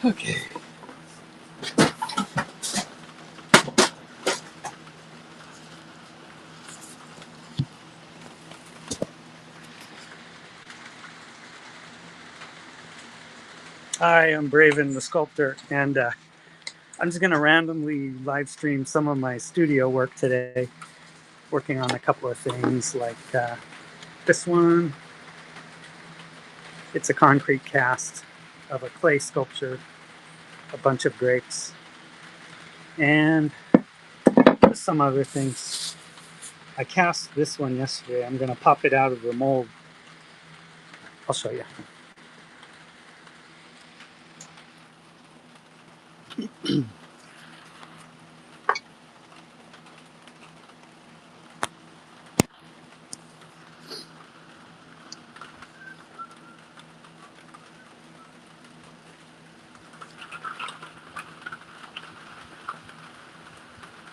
Okay. Hi, I'm Braven, the sculptor, and I'm just going to randomly live stream some of my studio work today, working on a couple of things like this one. It's a concrete cast of a clay sculpture, a bunch of grapes, and some other things. I cast this one yesterday. I'm going to pop it out of the mold. I'll show you.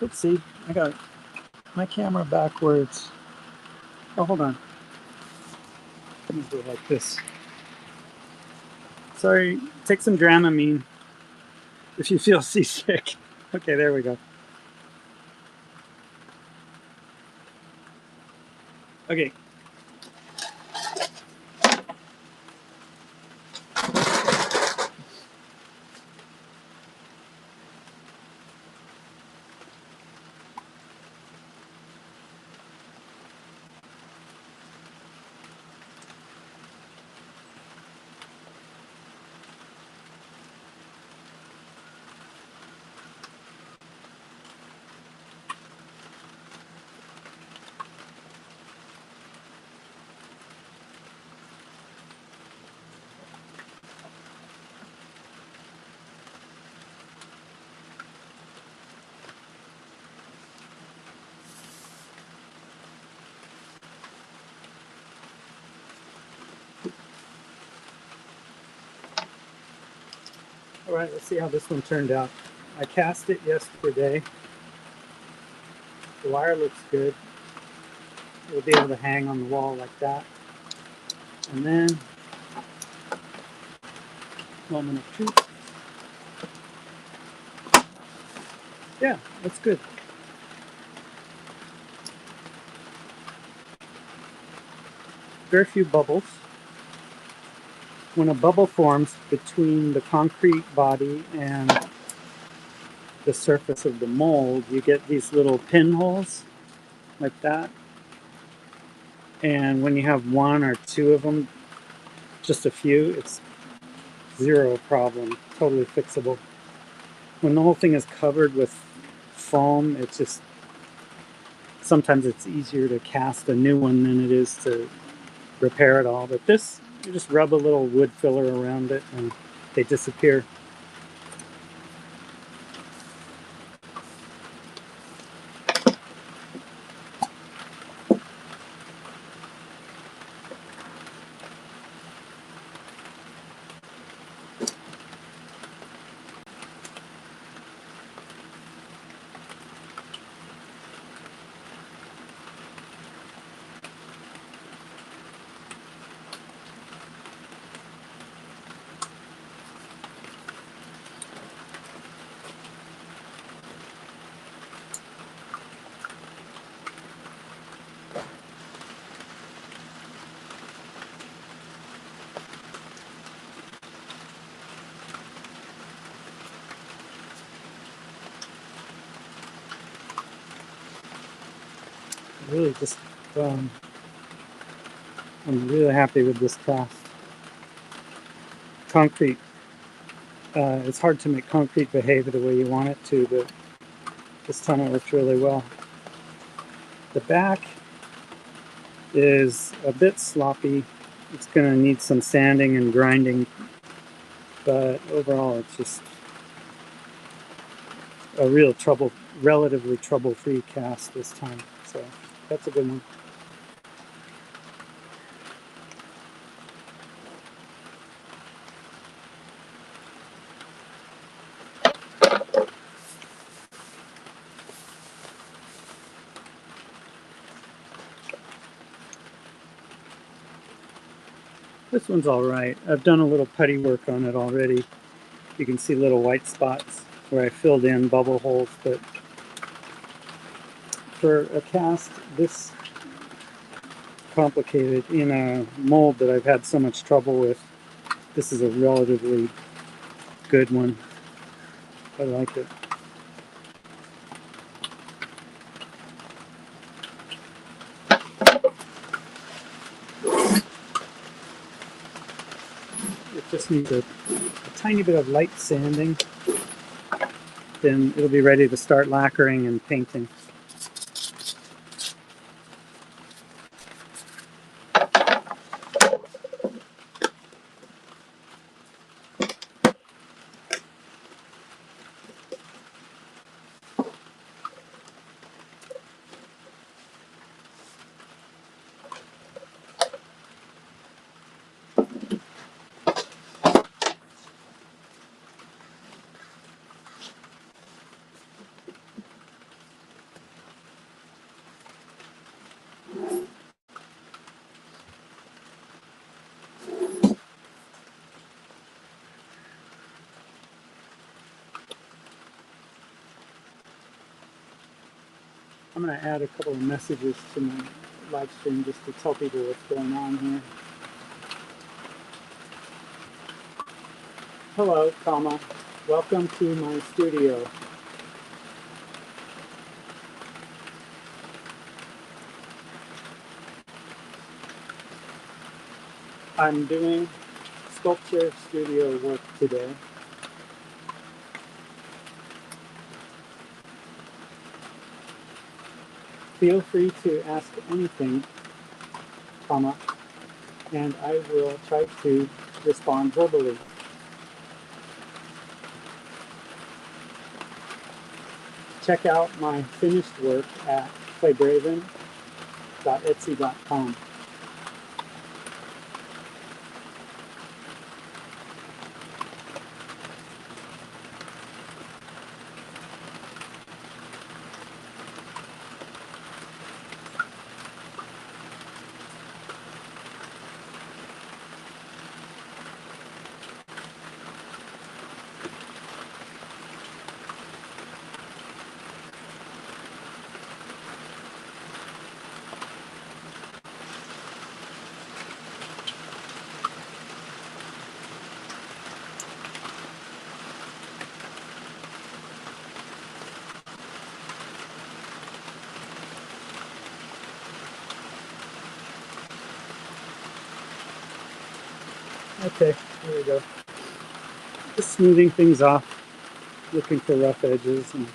Oopsie, I got my camera backwards. Oh, hold on. Let me do it like this. Sorry, take some Dramamine if you feel seasick. Okay, there we go. Okay. All right, let's see how this one turned out. I cast it yesterday. The wire looks good. It'll be able to hang on the wall like that. And then, moment of truth. Yeah, that's good. Very few bubbles. When a bubble forms between the concrete body and the surface of the mold, you get these little pinholes like that. And when you have one or two of them, just a few, it's zero problem, totally fixable. When the whole thing is covered with foam, it's just, sometimes it's easier to cast a new one than it is to repair it all. But this, you just rub a little wood filler around it and they disappear. Really just, I'm really happy with this cast. Concrete, it's hard to make concrete behave the way you want it to, but this time it worked really well. The back is a bit sloppy. It's going to need some sanding and grinding, but overall it's just a real relatively trouble-free cast this time. So that's a good one. This one's all right. I've done a little putty work on it already. You can see little white spots where I filled in bubble holes, but for a cast this complicated in a mold that I've had so much trouble with, this is a relatively good one. I like it. It just needs a tiny bit of light sanding, then it'll be ready to start lacquering and painting. I'm going to add a couple of messages to my live stream just to tell people what's going on here. Hello, comma. Welcome to my studio. I'm doing sculpture studio work today. Feel free to ask anything, comma, and I will try to respond verbally. Check out my finished work at ClayBraven.etsy.com. Okay, here we go. Just smoothing things off, looking for rough edges. And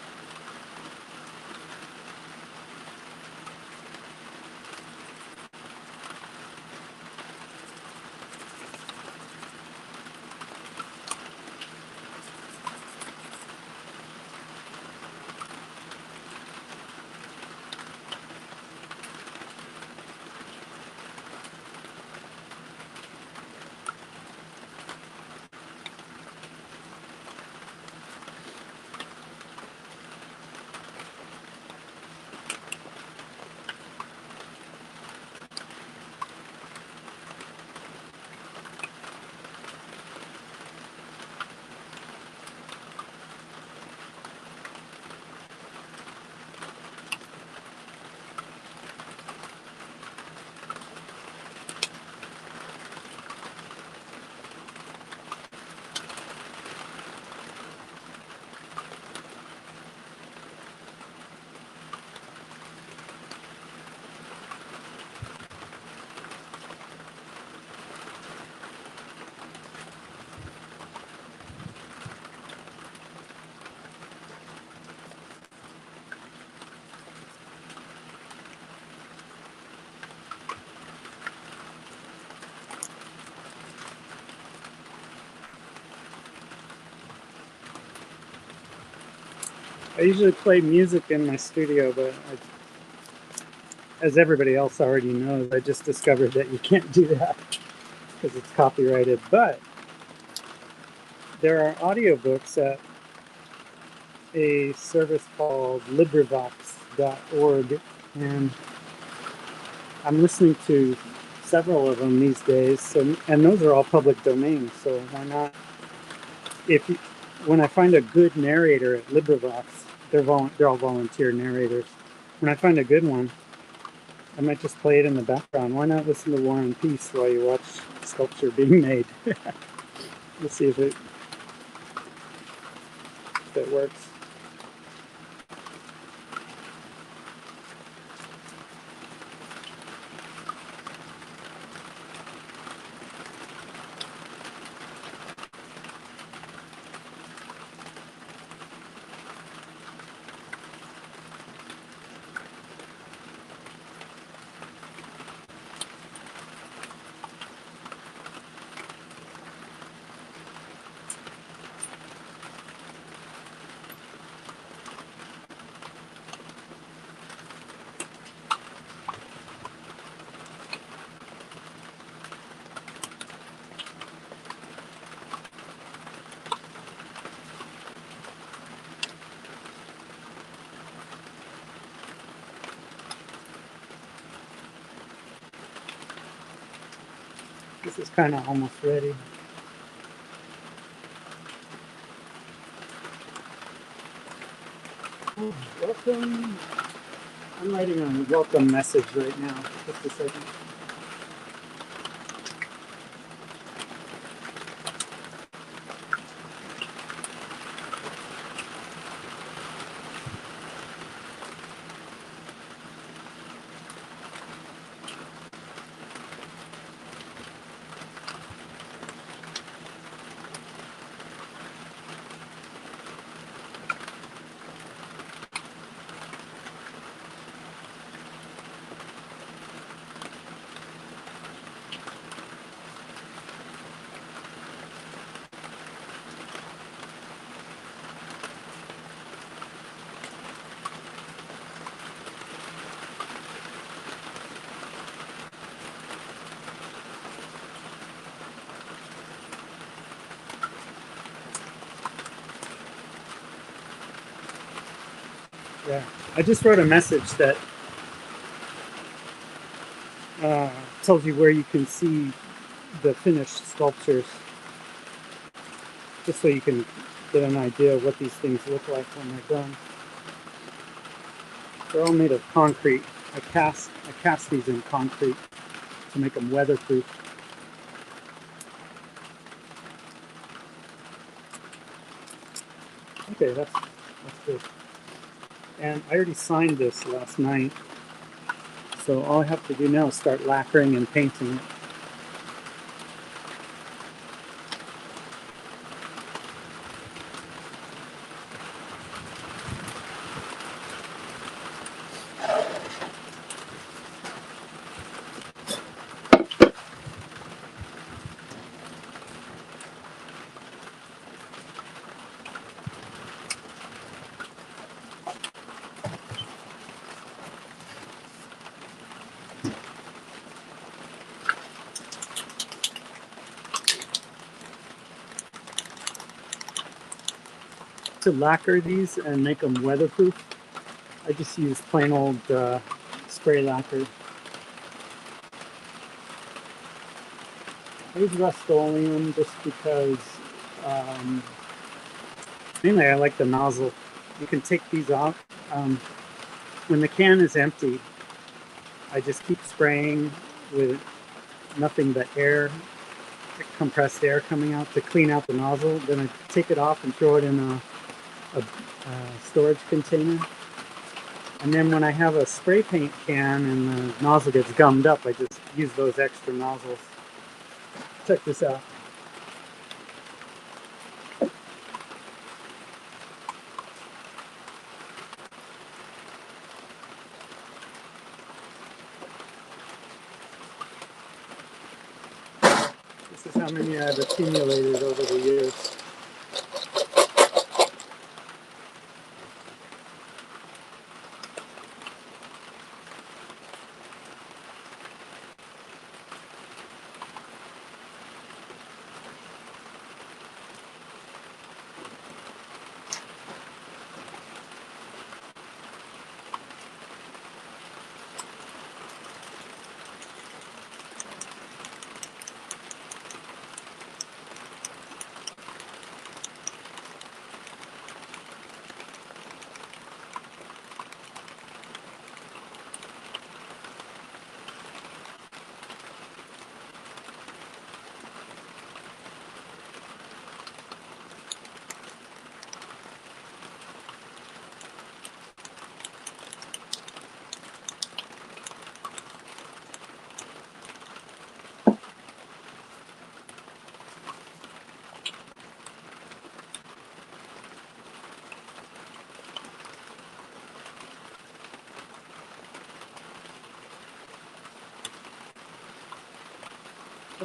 I usually play music in my studio, but as everybody else already knows, I just discovered that you can't do that because it's copyrighted. But there are audiobooks at a service called LibriVox.org, and I'm listening to several of them these days. So, and those are all public domain. So why not? If when I find a good narrator at LibriVox, they're all volunteer narrators. When I find a good one, I might just play it in the background. Why not listen to War and Peace while you watch sculpture being made? We'll see if it works. This is kind of almost ready. Oh, welcome. I'm writing a welcome message right now. Just a second. Yeah, I just wrote a message that tells you where you can see the finished sculptures, just so you can get an idea of what these things look like when they're done. They're all made of concrete. I cast these in concrete to make them weatherproof. Okay, that's good. And I already signed this last night, so all I have to do now is start lacquering and painting it. To lacquer these and make them weatherproof, I just use plain old spray lacquer. I use Rust-Oleum just because mainly I like the nozzle. You can take these off. When the can is empty, I just keep spraying with nothing but air, compressed air coming out to clean out the nozzle. Then I take it off and throw it in a storage container. And then when I have a spray paint can and the nozzle gets gummed up, I just use those extra nozzles. Check this out. This is how many I've accumulated over the years.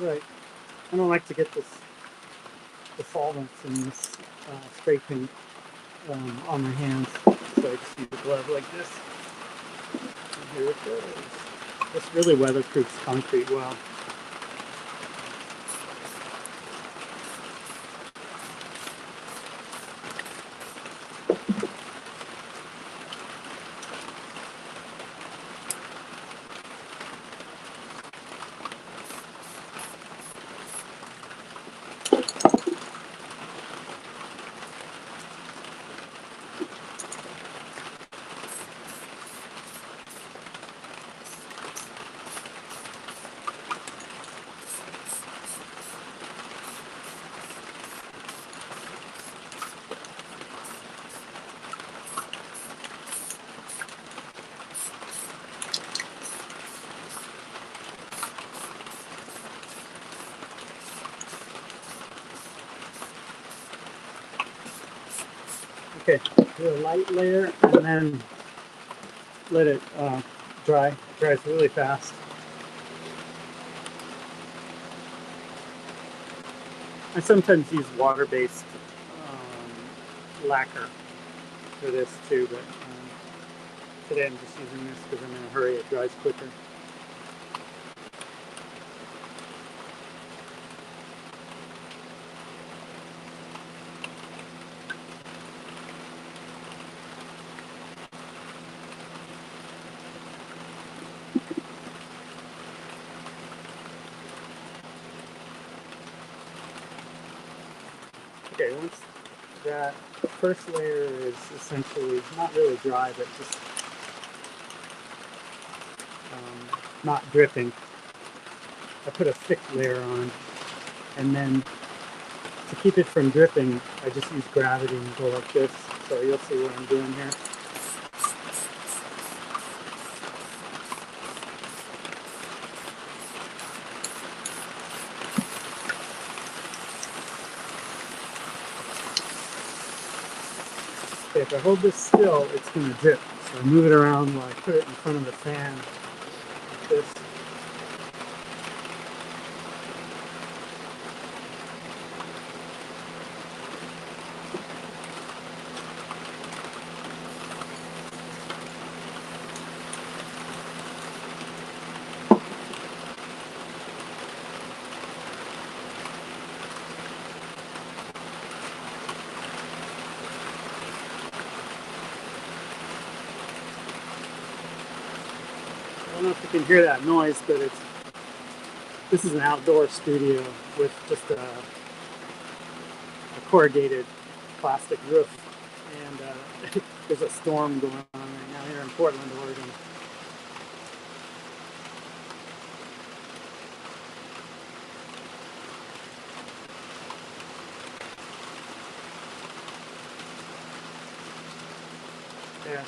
But I don't like to get the solvents in this spray paint on my hands, so I just use a glove like this. And here it goes. This really weatherproofs concrete well. Okay, do a light layer and then let it dry. It dries really fast. I sometimes use water-based lacquer for this too, but today I'm just using this because I'm in a hurry. It dries quicker. Okay, once that first layer is essentially not really dry, but just not dripping, I put a thick layer on, and then to keep it from dripping, I just use gravity and go like this. So you'll see what I'm doing here. Okay, if I hold this still, it's going to drip. So I move it around while I put it in front of the fan like this. I don't know if you can hear that noise, but this is an outdoor studio with just a corrugated plastic roof, and there's a storm going on right now here in Portland, Oregon. Yeah,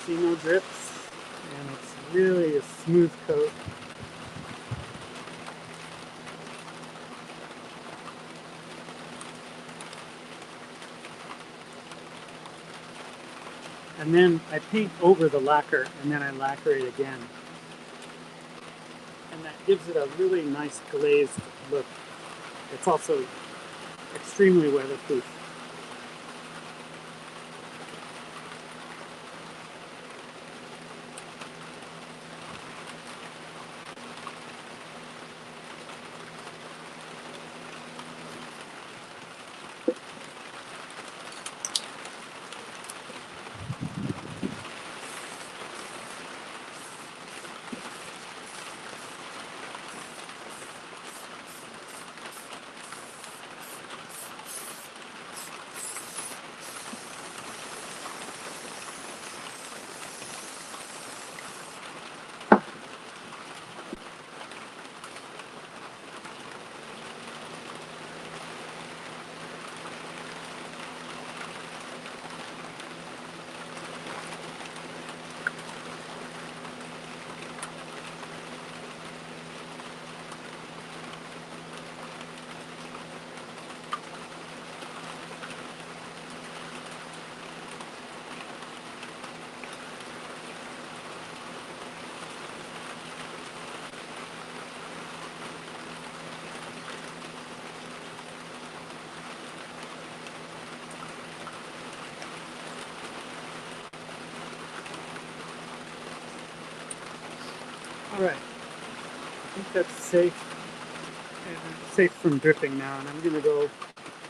see no drips, and it's really a smooth coat. And then I paint over the lacquer, and then I lacquer it again. And that gives it a really nice glazed look. It's also extremely weatherproof. Alright, I think that's safe from dripping now, and I'm going to go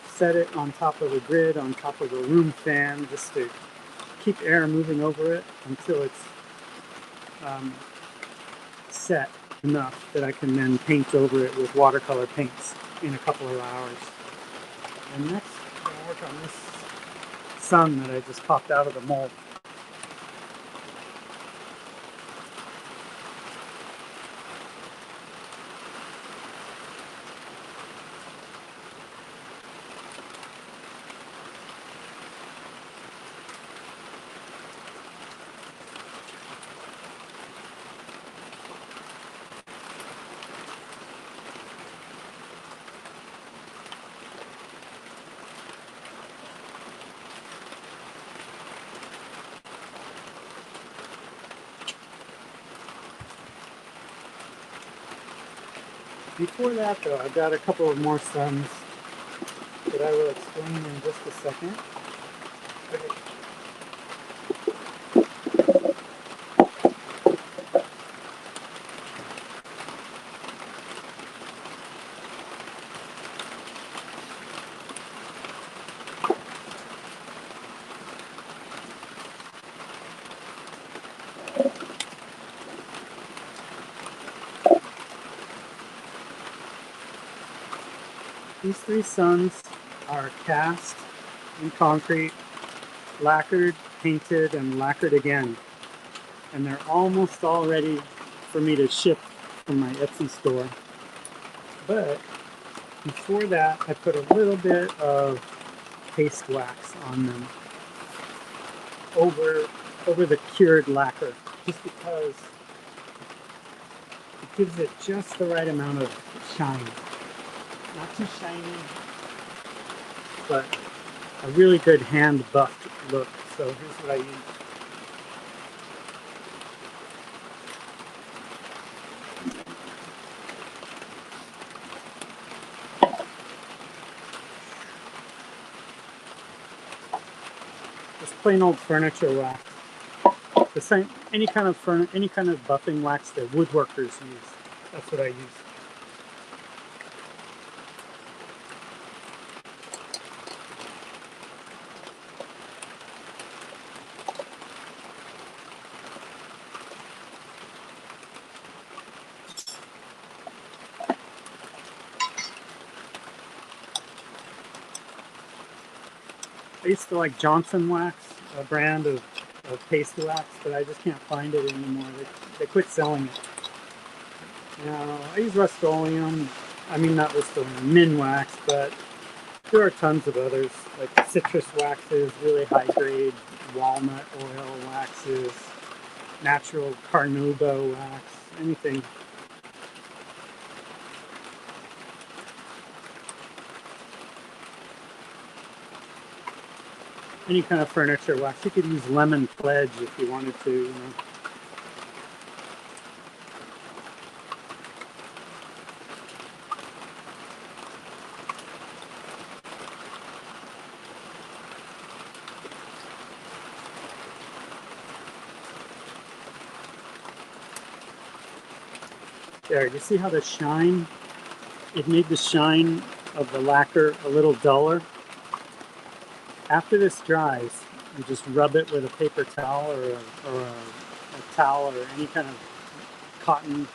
set it on top of the grid, on top of a room fan, just to keep air moving over it until it's set enough that I can then paint over it with watercolor paints in a couple of hours. And next, I'm going to work on this sun that I just popped out of the mold. Before that, though, I've got a couple of more suns that I will explain in just a second. Okay. These three suns are cast in concrete, lacquered, painted, and lacquered again. And they're almost all ready for me to ship from my Etsy store. But before that, I put a little bit of paste wax on them over the cured lacquer, just because it gives it just the right amount of shine. Not too shiny, but a really good hand buffed look. So here's what I use. Just plain old furniture wax. The same, any kind of buffing wax that woodworkers use. That's what I use. I used to like Johnson Wax, a brand of paste wax, but I just can't find it anymore. They quit selling it. Now, I use Rust-Oleum. I mean, not Rust-Oleum, Minwax, but there are tons of others, like citrus waxes, really high-grade walnut oil waxes, natural carnauba wax, anything. Any kind of furniture wax. You could use lemon pledge if you wanted to, you know. There, you see how the shine, it made the shine of the lacquer a little duller. After this dries, you just rub it with a paper towel or a towel or any kind of cotton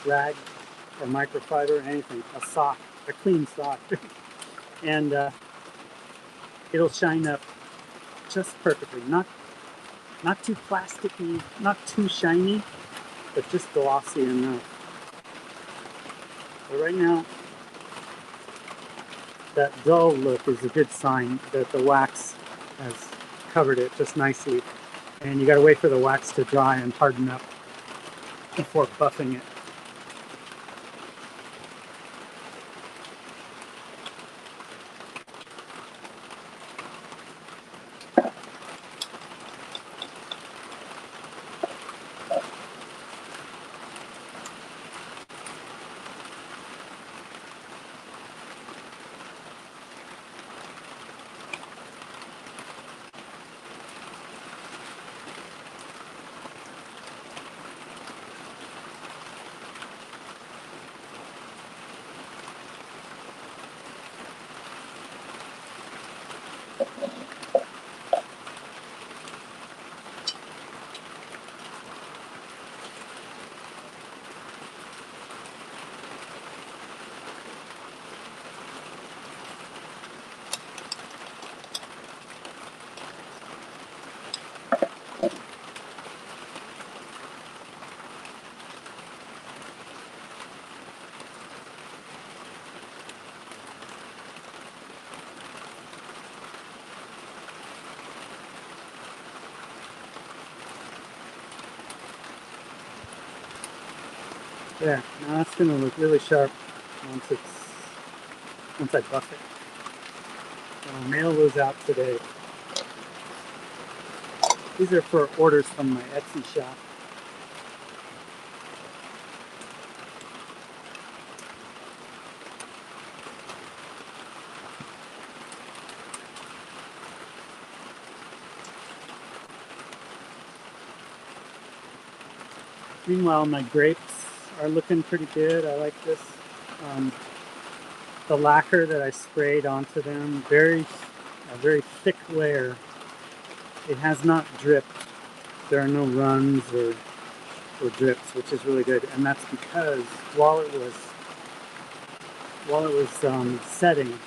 rag or microfiber, anything, a sock, a clean sock, and it'll shine up just perfectly. Not too plasticky, not too shiny, but just glossy enough. But right now, that dull look is a good sign that the wax has covered it just nicely. And you gotta wait for the wax to dry and harden up before buffing it. There, now that's going to look really sharp once I buff it. So I'll mail those out today. These are for orders from my Etsy shop. Meanwhile, my grapes are looking pretty good. I like this. The lacquer that I sprayed onto them, a very thick layer. It has not dripped. There are no runs or drips, which is really good. And that's because while it was setting,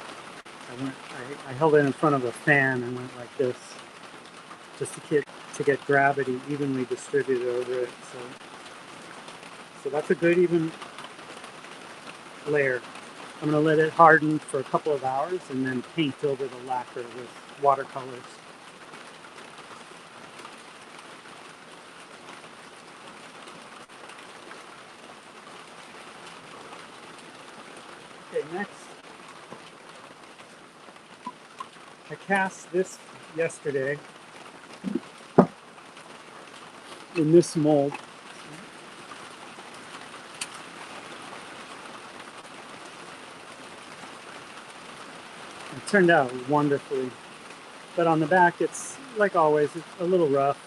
I held it in front of a fan and went like this, just to get gravity evenly distributed over it. So that's a good even layer. I'm going to let it harden for a couple of hours and then paint over the lacquer with watercolors. Okay, next, I cast this yesterday in this mold. It turned out wonderfully. But on the back, it's, like always, it's a little rough.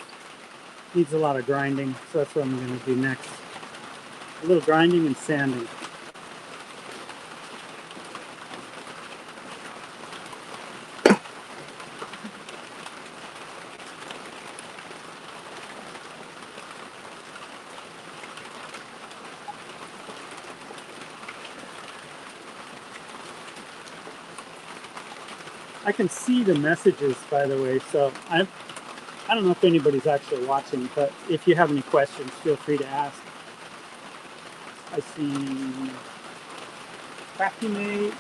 Needs a lot of grinding, so that's what I'm going to do next. A little grinding and sanding. I can see the messages, by the way, so I don't know if anybody's actually watching, but if you have any questions, feel free to ask. I see Crafty Mate,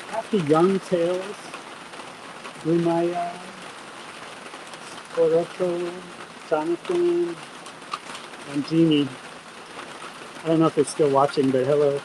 Crafty Young Tails, Blue Maya, Oroko, Jonathan, and Jeannie. I don't know if they're still watching, but hello.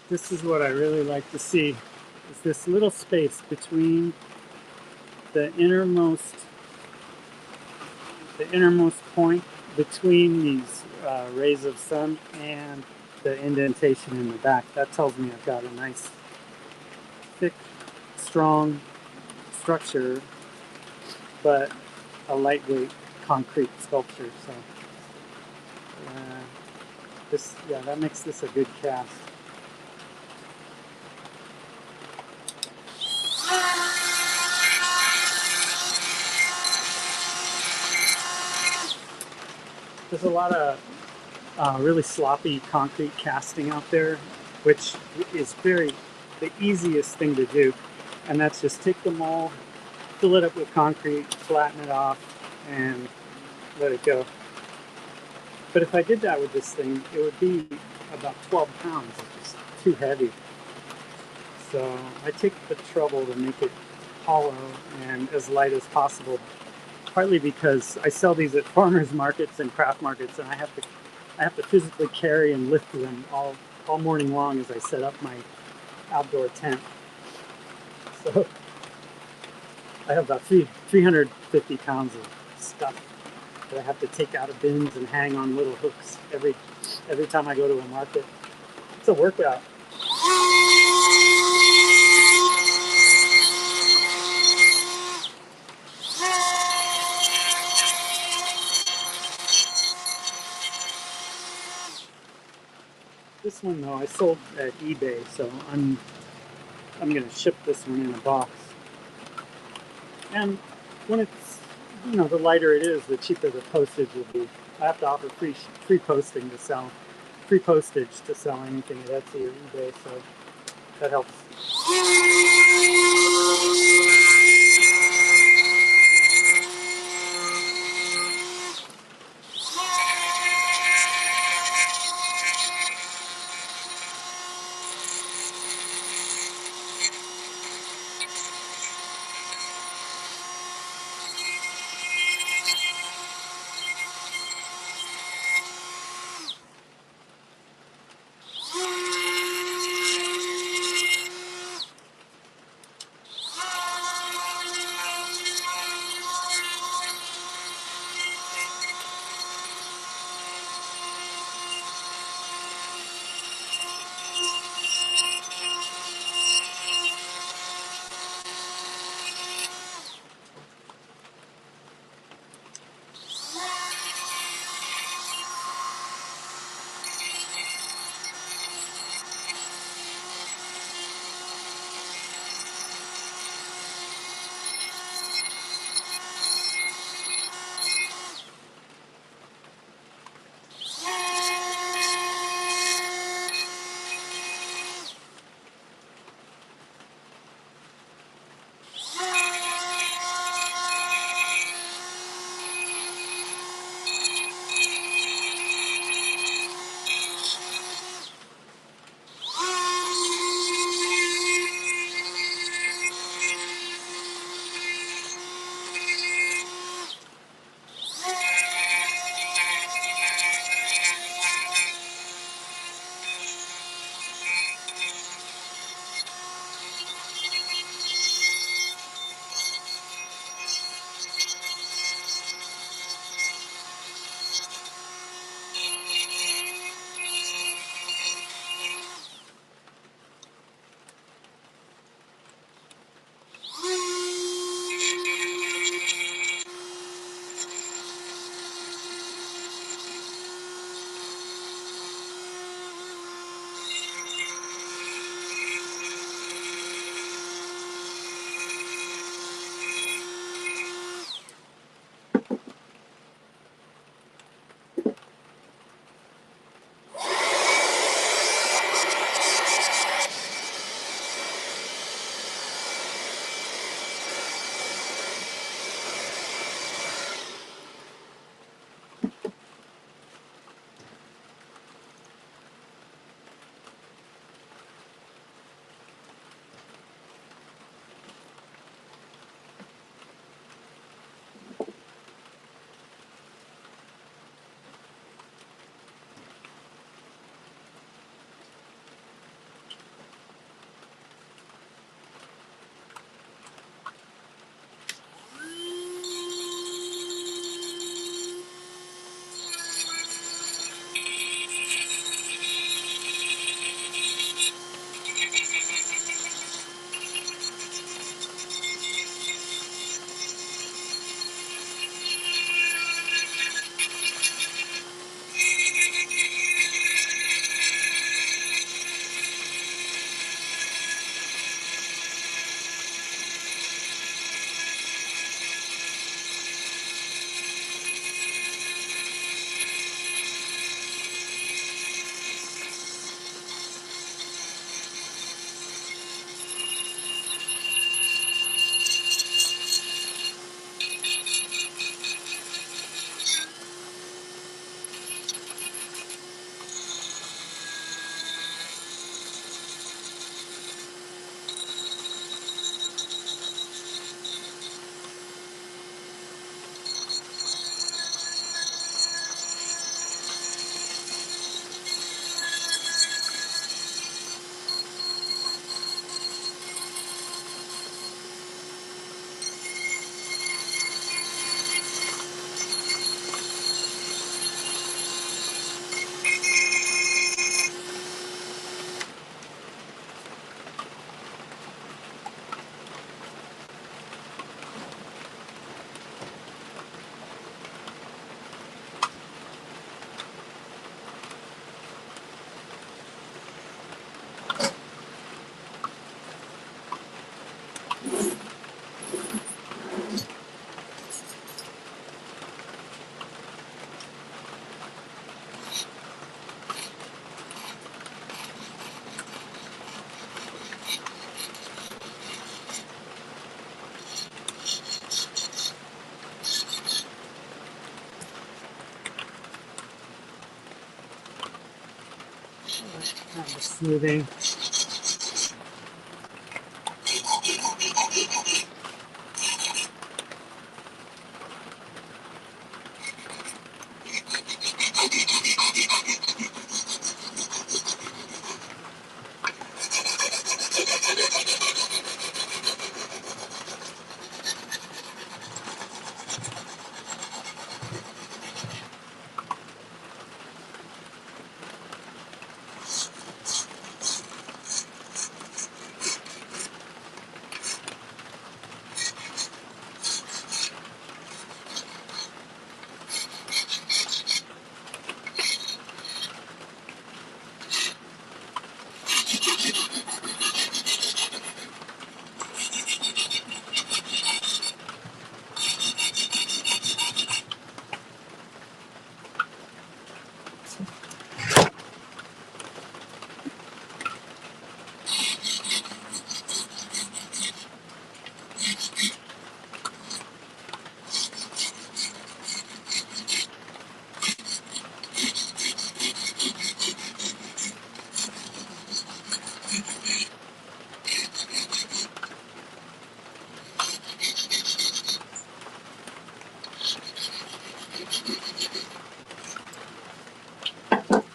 This is what I really like to see, is this little space between the innermost point between these rays of sun and the indentation in the back. That tells me I've got a nice, thick, strong structure, but a lightweight concrete sculpture. So that makes this a good cast. There's a lot of really sloppy concrete casting out there, which is the easiest thing to do. And that's just take the mold, fill it up with concrete, flatten it off, and let it go. But if I did that with this thing, it would be about 12 pounds. It's too heavy. So I take the trouble to make it hollow and as light as possible, partly because I sell these at farmers markets and craft markets, and I have to physically carry and lift them all morning long as I set up my outdoor tent. So I have about 350 pounds of stuff that I have to take out of bins and hang on little hooks every time I go to a market. It's a workout. This one though I sold at eBay, so I'm gonna ship this one in a box. And when it's, the lighter it is, the cheaper the postage will be. I have to offer free postage to sell anything at Etsy or eBay, so that helps. Kind of smoothing.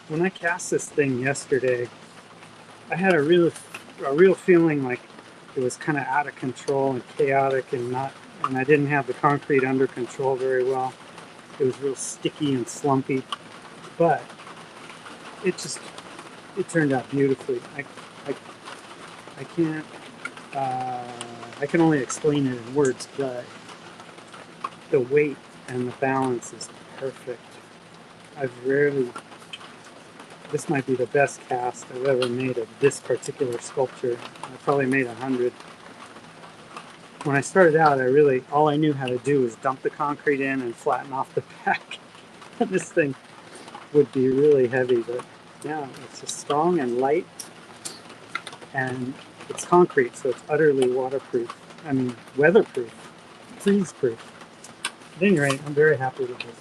When I cast this thing yesterday, I had a real feeling like it was kind of out of control and chaotic and I didn't have the concrete under control very well. It was real sticky and slumpy, but it turned out beautifully. I can't, I can only explain it in words, but the weight and the balance is perfect. This might be the best cast I've ever made of this particular sculpture. I probably made 100. When I started out, all I knew how to do was dump the concrete in and flatten off the back. And this thing would be really heavy, but yeah, it's just strong and light, and it's concrete, so it's utterly waterproof. I mean, weatherproof, freeze-proof. At any rate, I'm very happy with this.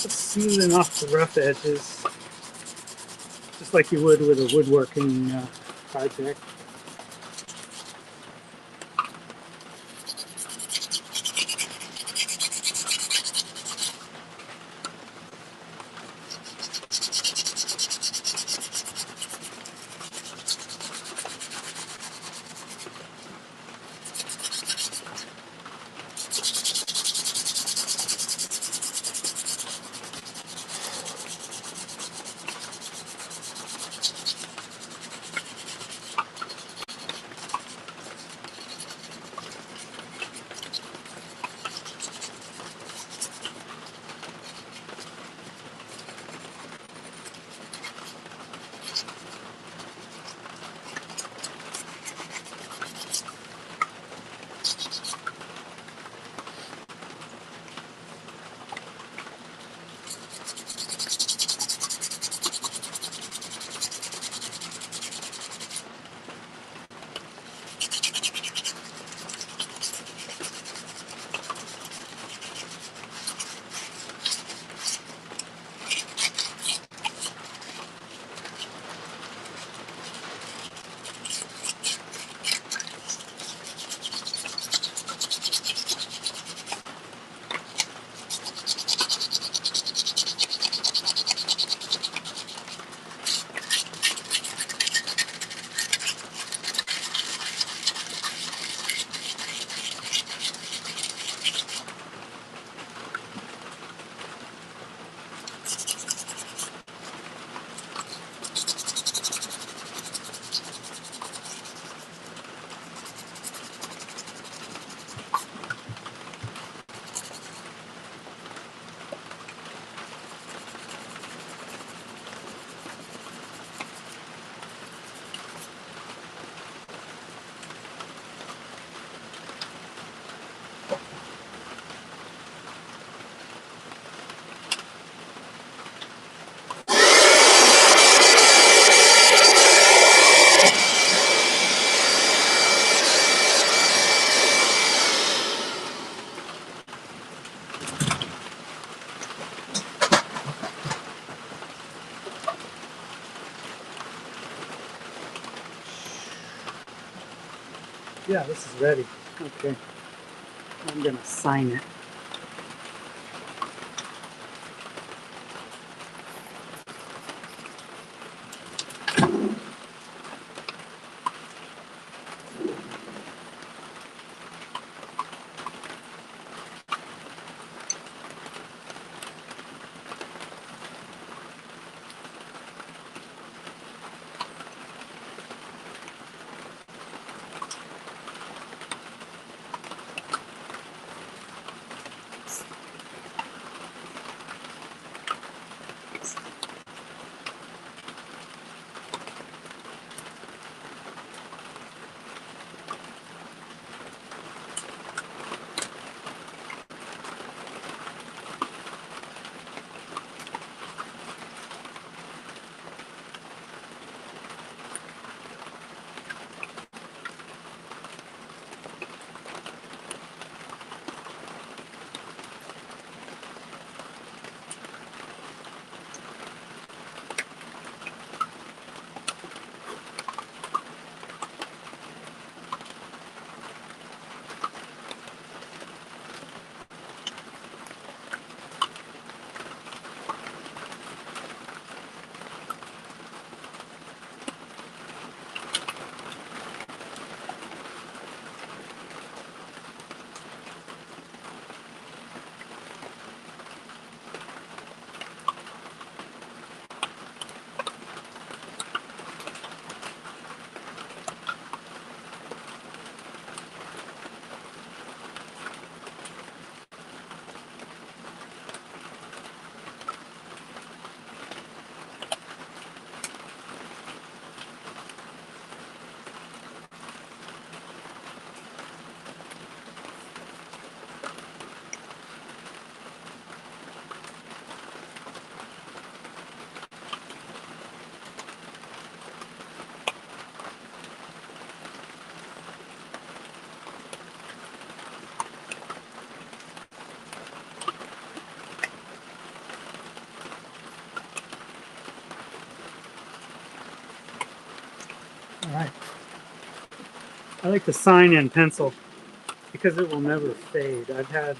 Just smoothing off the rough edges. just like you would with a woodworking project. Yeah, this is ready. Okay, I'm gonna sign it. Alright. I like to sign in pencil because it will never fade. I've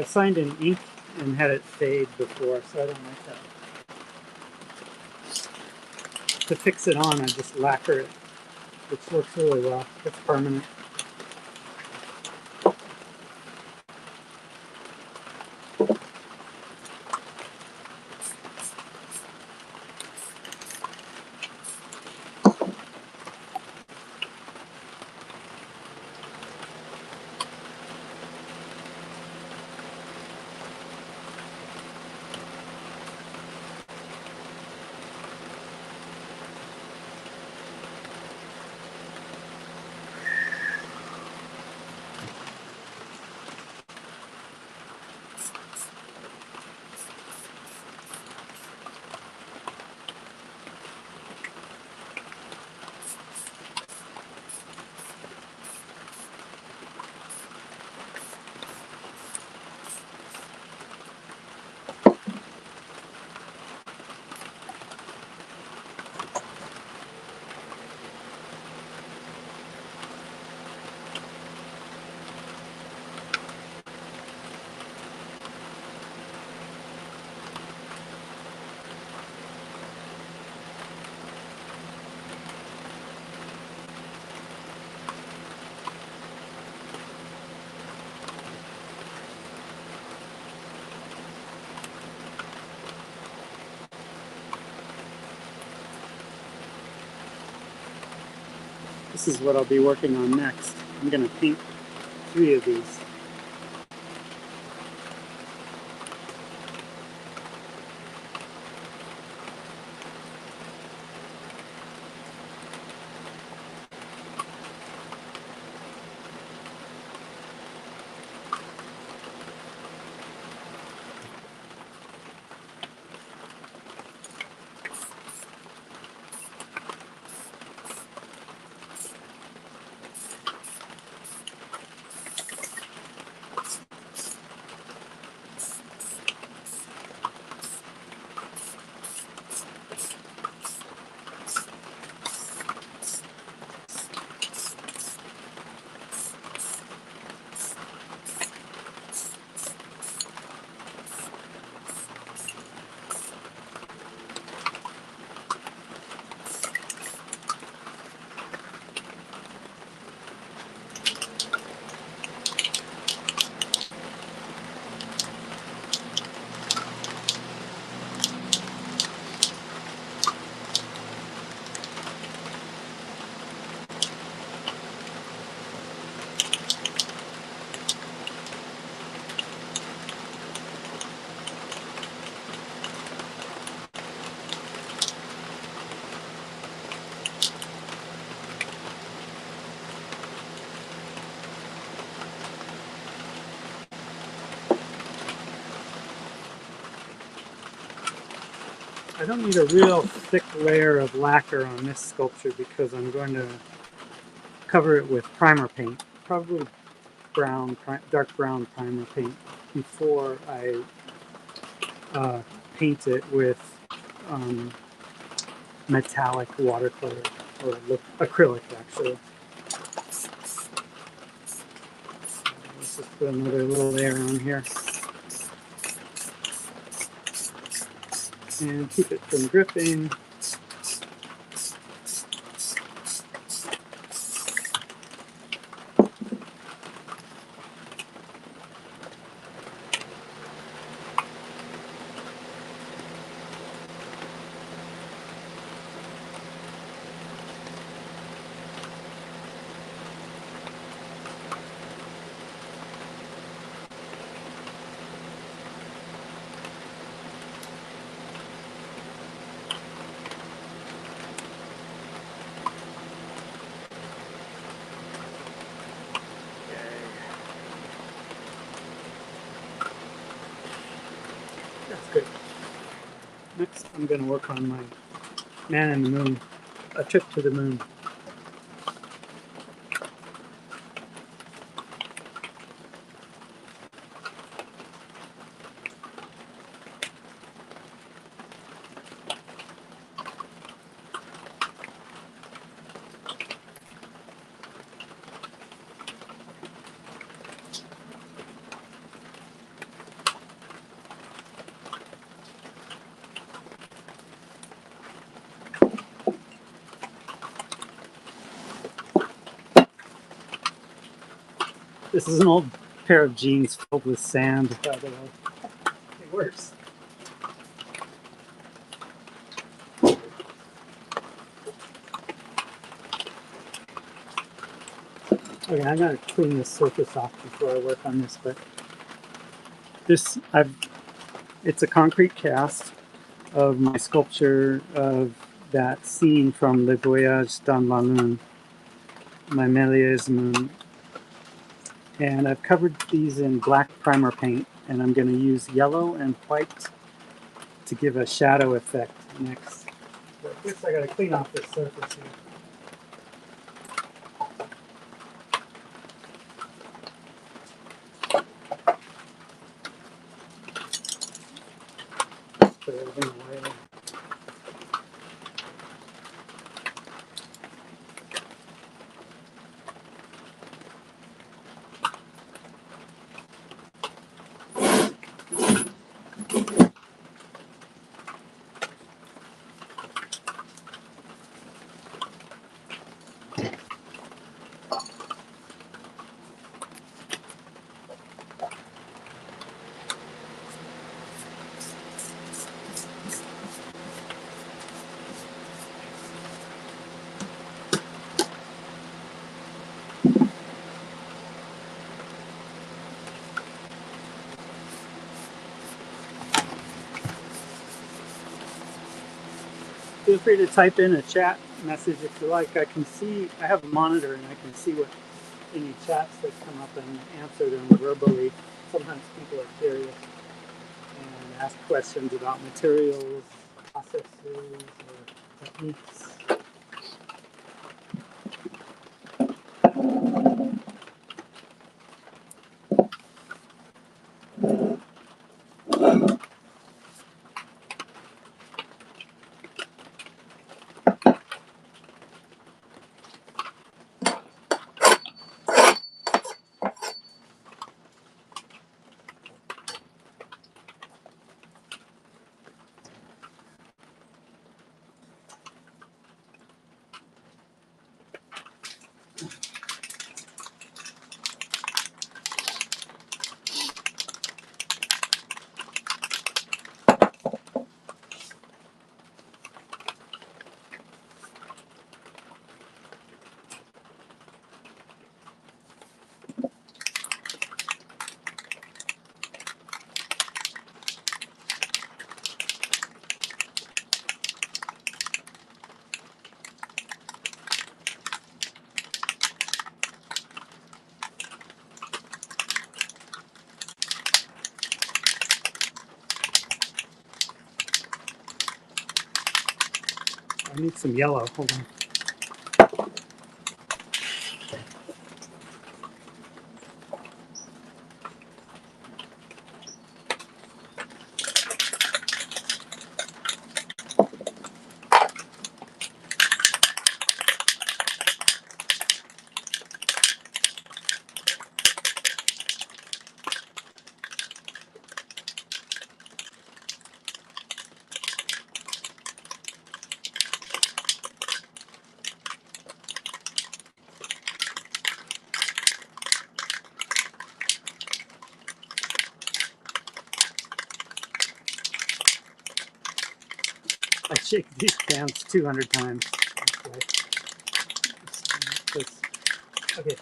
signed in ink and had it fade before, so I don't like that. To fix it on, I just lacquer it, which works really well. It's permanent. This is what I'll be working on next. I'm going to paint 3 of these. I don't need a real thick layer of lacquer on this sculpture because I'm going to cover it with primer paint, probably brown, dark brown primer paint, before I paint it with metallic watercolor, or acrylic actually. Let's just put another little layer on here. And keep it from dripping. That's good. Next, I'm going to work on my Man in the Moon, A Trip to the Moon. This is an old pair of jeans filled with sand, by the way. It works. Okay, I gotta clean this surface off before I work on this, but it's a concrete cast of my sculpture of that scene from Le Voyage dans la Lune, my Méliès moon. And I've covered these in black primer paint, and I'm going to use yellow and white to give a shadow effect next. But first I got to clean off this surface here. Put everything away. Feel free to type in a chat message if you like. I have a monitor and I can see what any chats that come up and answer them verbally. Sometimes people are curious and ask questions about materials, processes, or techniques. I need some yellow. Hold on. I shake these pans 200 times. Okay.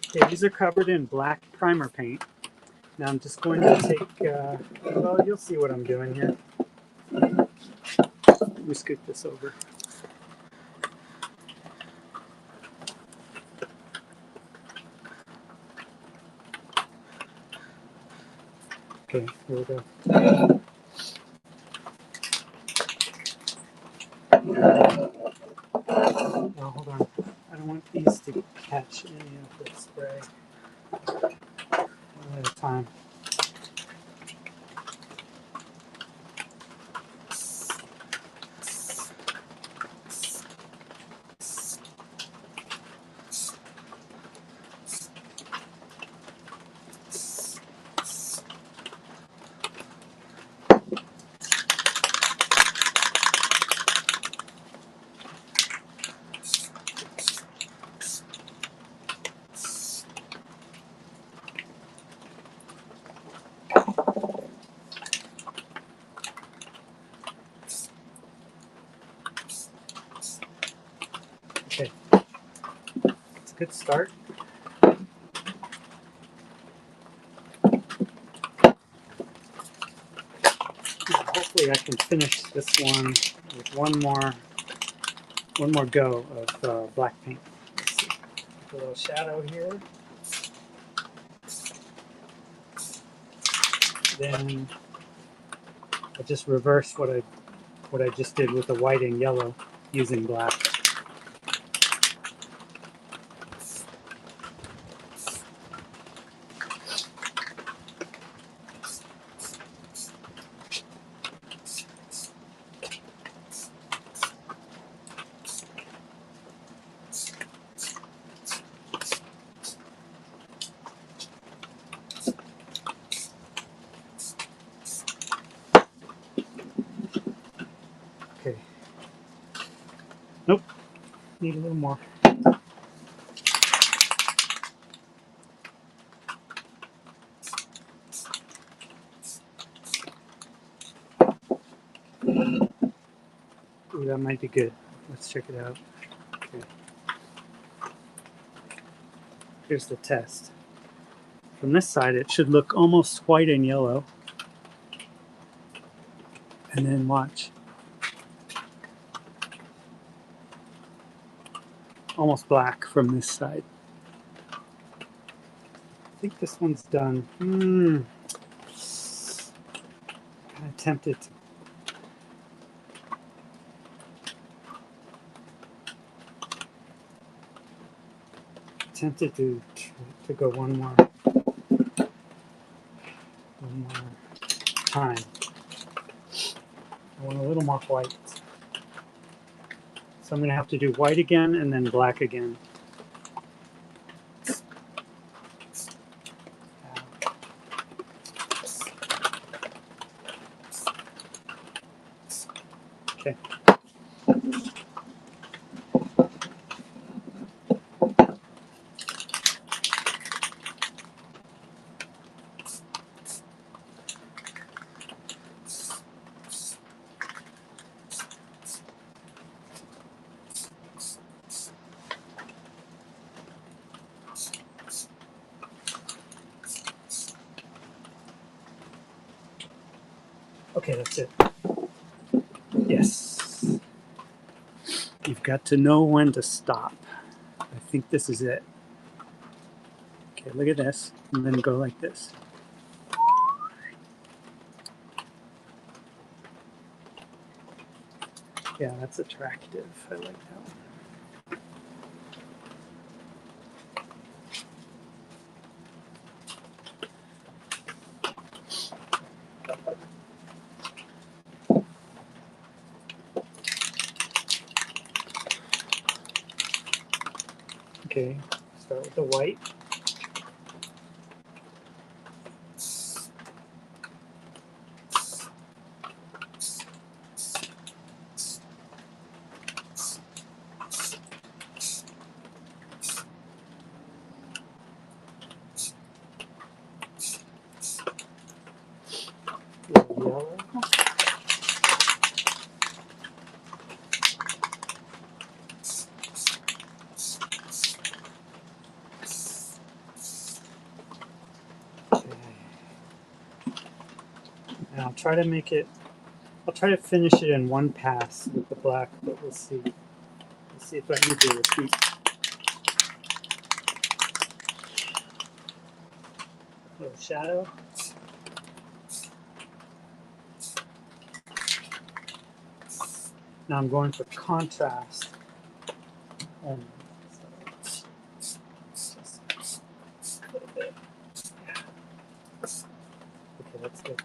Okay, these are covered in black primer paint. Now I'm just going to take, well, you'll see what I'm doing here. Let me scoot this over. Okay, here we go. Oh, hold on. I don't want these to catch any of the spray. One at a time. good start. Hopefully I can finish this one with one more go of black paint. Let's see. A little shadow here. Then I just reverse what I just did with the white and yellow using black. Okay. Nope. Need a little more. Ooh, that might be good. Let's check it out. Okay. Here's the test. From this side, it should look almost white and yellow. And then watch. Almost black from this side. I think this one's done. Kind of tempted to go one more time. I want a little more white. So I'm going to have to do white again and then black again. Okay. Okay, that's it. Yes. You've got to know when to stop. I think this is it. Okay, look at this. And then go like this. Yeah, that's attractive. I like that one. Okay, start with the white. Yellow. Okay. And I'll try to finish it in one pass with the black, but we'll see. Let's see if I need to repeat. A little shadow. Now I'm going for contrast. And so just a little bit. Yeah. Okay, that's good.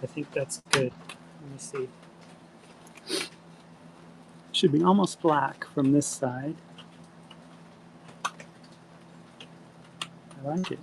I think that's good. Let me see. Should be almost black from this side. I like it.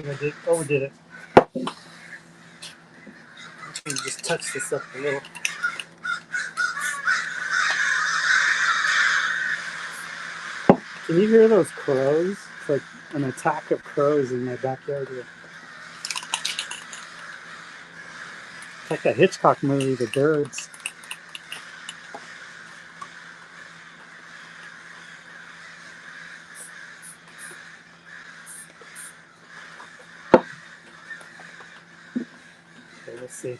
think I overdid it. Let me just touch this up a little. Can you hear those crows? It's like an attack of crows in my backyard here. It's like a Hitchcock movie, The Birds. Okay, let's see. Is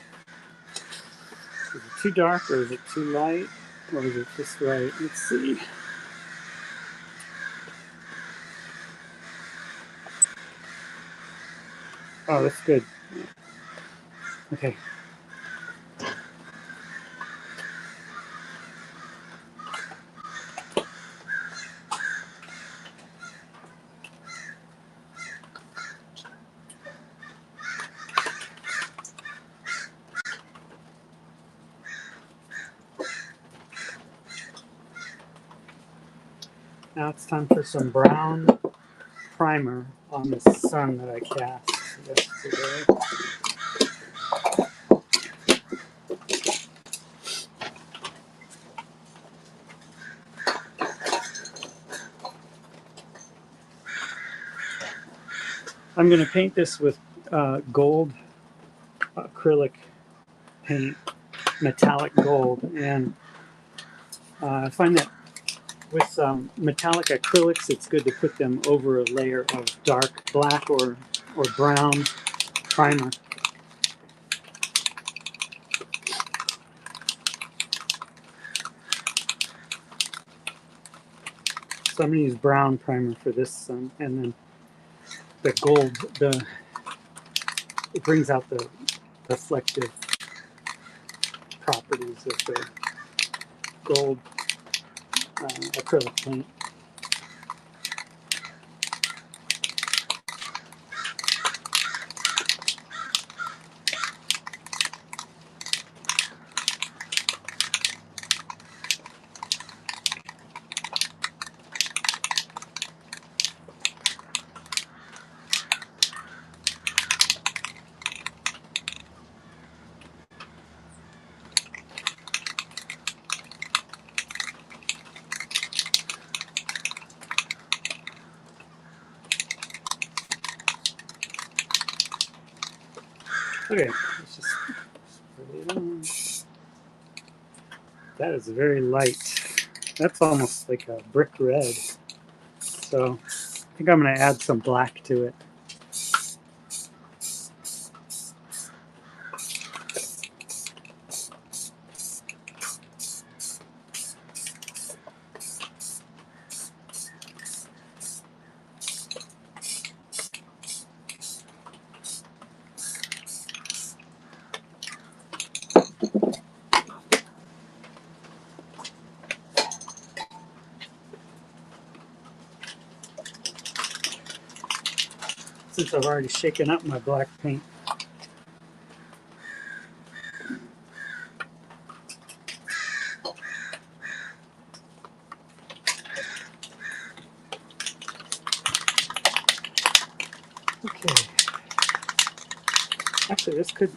it too dark or is it too light? Or is it just right? Let's see. Oh, that's good. Okay. Now it's time for some brown primer on the sun that I cast yesterday. I'm going to paint this with gold acrylic paint, metallic gold, and I find that with metallic acrylics, it's good to put them over a layer of dark black or brown primer. So I'm going to use brown primer for this, and then the gold, it brings out the reflective properties of the gold acrylic paint. Okay, let's just spray it on. That is very light. That's almost like a brick red. So I think I'm going to add some black to it. Since I've already shaken up my black paint. Okay. Actually, this could,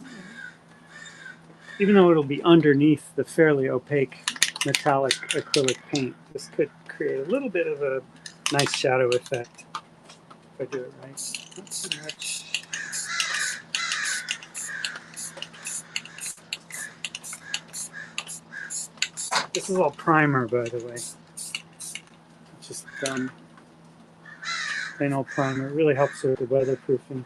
even though it'll be underneath the fairly opaque metallic acrylic paint, this could create a little bit of a nice shadow effect if I do it right. Not too much. This is all primer, by the way. It's just plain old primer. It really helps with the weatherproofing.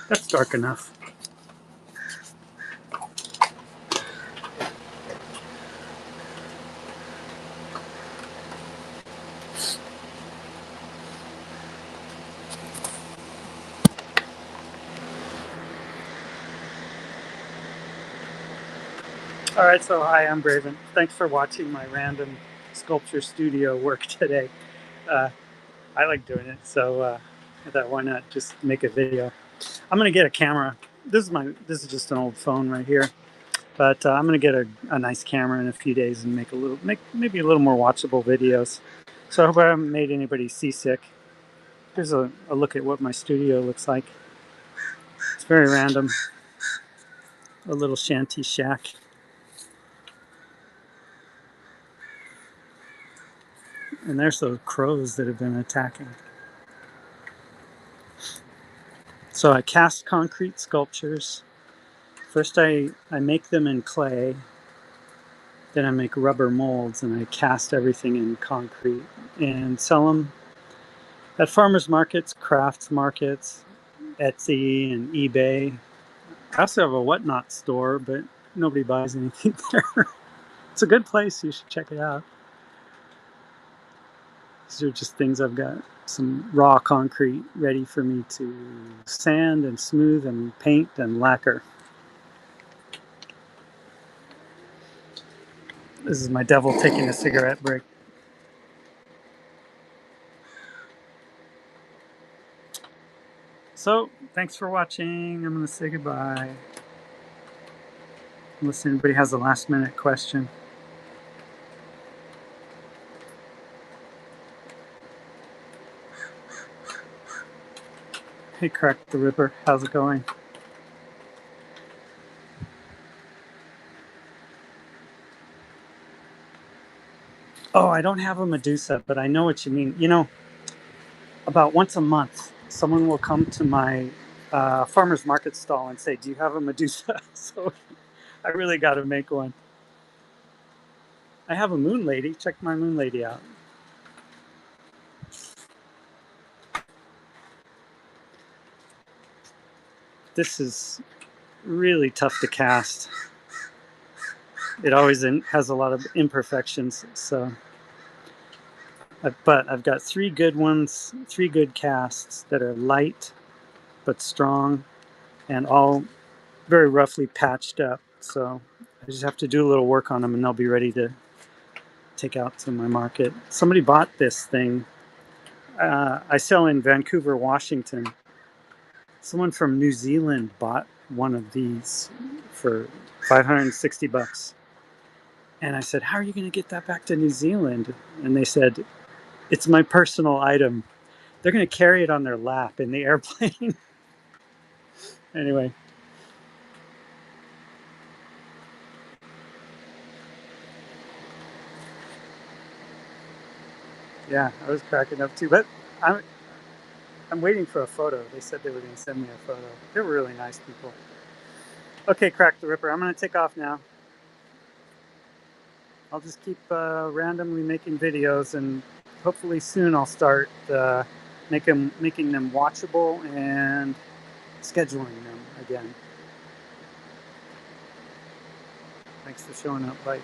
That's dark enough. Alright, so hi, I'm Braven. Thanks for watching my random sculpture studio work today. I like doing it, so I thought, why not just make a video? I'm gonna get a camera. This is just an old phone right here, but I'm gonna get a nice camera in a few days and make maybe a little more watchable videos. So I hope I haven't made anybody seasick. Here's a look at what my studio looks like. It's very random. A little shanty shack. And there's those crows that have been attacking. So I cast concrete sculptures. First I make them in clay. Then I make rubber molds and I cast everything in concrete and sell them at farmers markets, crafts markets, Etsy and eBay. I also have a whatnot store, but nobody buys anything there. It's a good place. You should check it out. These are just things I've got. Some raw concrete ready for me to sand and smooth and paint and lacquer. This is my devil taking a cigarette break. So, thanks for watching. I'm going to say goodbye. Unless anybody has a last minute question. Hey, Crack the Ripper. How's it going? Oh, I don't have a Medusa, but I know what you mean. You know, about once a month, someone will come to my farmer's market stall and say, do you have a Medusa? So I really got to make one. I have a moon lady. Check my moon lady out. This is really tough to cast. It always has a lot of imperfections. So, but I've got 3 good ones, 3 good casts that are light but strong and all very roughly patched up. So I just have to do a little work on them and they'll be ready to take out to my market. Somebody bought this thing. I sell in Vancouver, Washington. Someone from New Zealand bought one of these for $560. And I said, how are you going to get that back to New Zealand? And they said, it's my personal item. They're going to carry it on their lap in the airplane. Anyway. Yeah, I was cracking up too. But I'm waiting for a photo. They said they were going to send me a photo. They were really nice people. Okay, Crack the Ripper. I'm going to take off now. I'll just keep randomly making videos, and hopefully soon I'll start making them watchable and scheduling them again. Thanks for showing up. Bye.